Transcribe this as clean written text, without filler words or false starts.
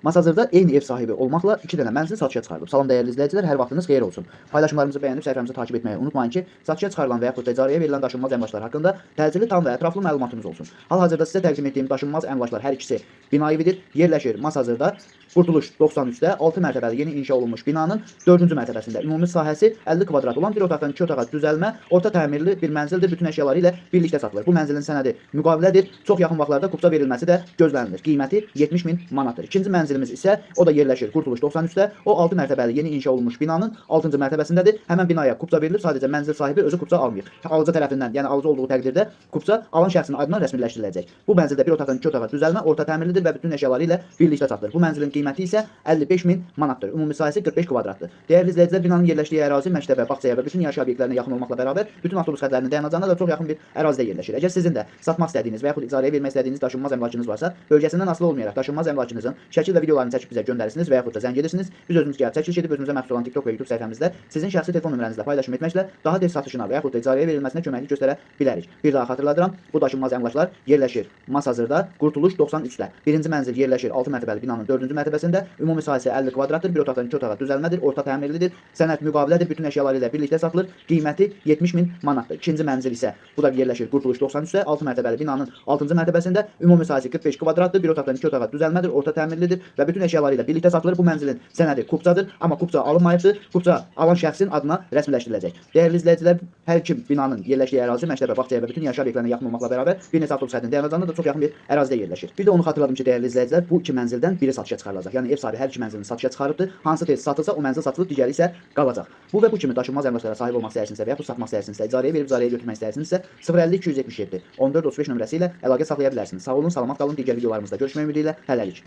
Masazırda eyni ev sahibi olmaqla 2 dənə mənzil satışa çıxarılıb. Salam dəyərli izləyicilər, hər vaxtınız xeyir olsun. Paylaşımlarımızı bəyənib səhifəmizi takip etməyi unutmayın ki, satışa çıxarılan və yaxud da icarəyə verilən daşınmaz əmlaklar haqqında təcili, tam və ətraflı məlumatınız olsun. Hal-hazırda sizə təqdim etdiyim daşınmaz əmlaklar hər ikisi bina evidir. Yerləşir Masazırda, Qurtuluş 93-də 6 mərtəbəli yeni inşa olunmuş binanın 4-cü mərtəbəsində. Ümumi sahəsi 50 kvadrat olan bir otaqdan 2 otağa düzəlmə, orta təmirli bir mənzildir. Bütün əşyaları ilə birlikdə satılır. Bu mənzilin sənədi müqavilədir. Çox yaxın vaxtlarda kupça verilməsi də gözlənilir. Qiyməti 70.000 manatdır. İkinci mənzilimiz isə o da yerləşir Qurtuluş 93-də. O 6 mərtəbəli yeni inşa olunmuş binanın 6-cı mərtəbəsindədir. Həmin binaya kupça verilir. Sadəcə mənzil sahibi özü kupça almır. Alıcı tərəfindən, yəni alıcı olduğu təqdirdə kupça alan şəxsin adına rəsmiləşdiriləcək. Bu mənzildə bir otaqdan 2 otağa düzəlmə, orta təmirlidir və bütün əşyaları ilə birlikdə satılır. Bu mənzilin qiyməti isə 55.000 manatdır. Ümumi sahəsi 45 kvadratdır. Dəyərli izləyicilər, binanın yerləşdiyi ərazi məktəbə, bağçaya və bütün yaşayış obyektlərinə yaxın olmaqla bərabər bütün avtobus xətlərinin dayanacağına da çox yaxın bir ərazidə yerləşir. Əgər sizin də satmaq istədiyiniz və yaxud icarəyə vermək istədiyiniz daşınmaz əmlakınız varsa, bölgəsindən asılı olmayaraq daşınmaz əmlakınızın şəkil və videolarını çəkib bizə göndərirsiniz və yaxud da zəng edirsiniz. Biz özümüz gəlib çəkiliş edib özümüzə məxsus olan TikTok və YouTube səhifəmizdə sizin şəxsi telefon nömrənizlə paylaşım etməklə daha tez satışına və yaxud da icarəyə verilməsinə köməklik göstərə bilərik. Bir daha xatırladıram, bu daşınmaz əmlaklar yerləşir Masazırda, Qurtuluş 93-də. Birinci mənzil yerləşir 6 mərtəbəli binanın 4-cü mərtəbəsində. Ümumi sahəsi 50 kvadratdır, bir otaqdan 2 otağa düzəlmədir, orta təmirlidir, sənəd müqavilədir, bütün əşyaları ilə birlikdə satılır. Qiyməti 70.000 manatdır. İkinci mənzil isə bu da yerləşir Qurtuluş 93-də, 6 mərtəbəli binanın 6-cı mərtəbəsində. Ümumi sahəsi 45 kvadratdır, bir otaqdan 2 otağa düzəlmədir, orta təmirlidir və bütün əşyaları ilə birlikdə satılır. Bu mənzilin sənədi kupçadır, amma kupça alınmayıbdır. Kupça alan şəxsin adına rəsmiləşdiriləcək. Dəyərli izləyicilər, hər iki binanın yerləşdiyi ərazi məktəbə, bağçaya və bütün yaşayış obyektlərinə yaxın olmaqla bərabər bir neçə avtobus xəttinin dayanacağında da çox yaxın bir ərazidə yerləşir. Bir də onu xatırladım ki, dəyərli izləyicilər, bu iki mənzildən biri satışa çıxarılacaq. Yəni ev sahibi hər iki mənzilini satışa çıxarıbdır. Hansı tez satılsa o mənzil satılıb, digəri isə qalacaq. Bu və bu kimi daşınmaz əmlaklara sahib olmaq istəyirsinizsə və yaxud satmaq istəyirsinizsə, icarəyə verib icarəyə götürmək istəyirsinizsə 050 277 14 35 nömrəsi ilə əlaqə saxlaya bilərsiniz. Sağ olun, salamat qalın. Digər videolarımızda görüşmək ümidi ilə hələlik.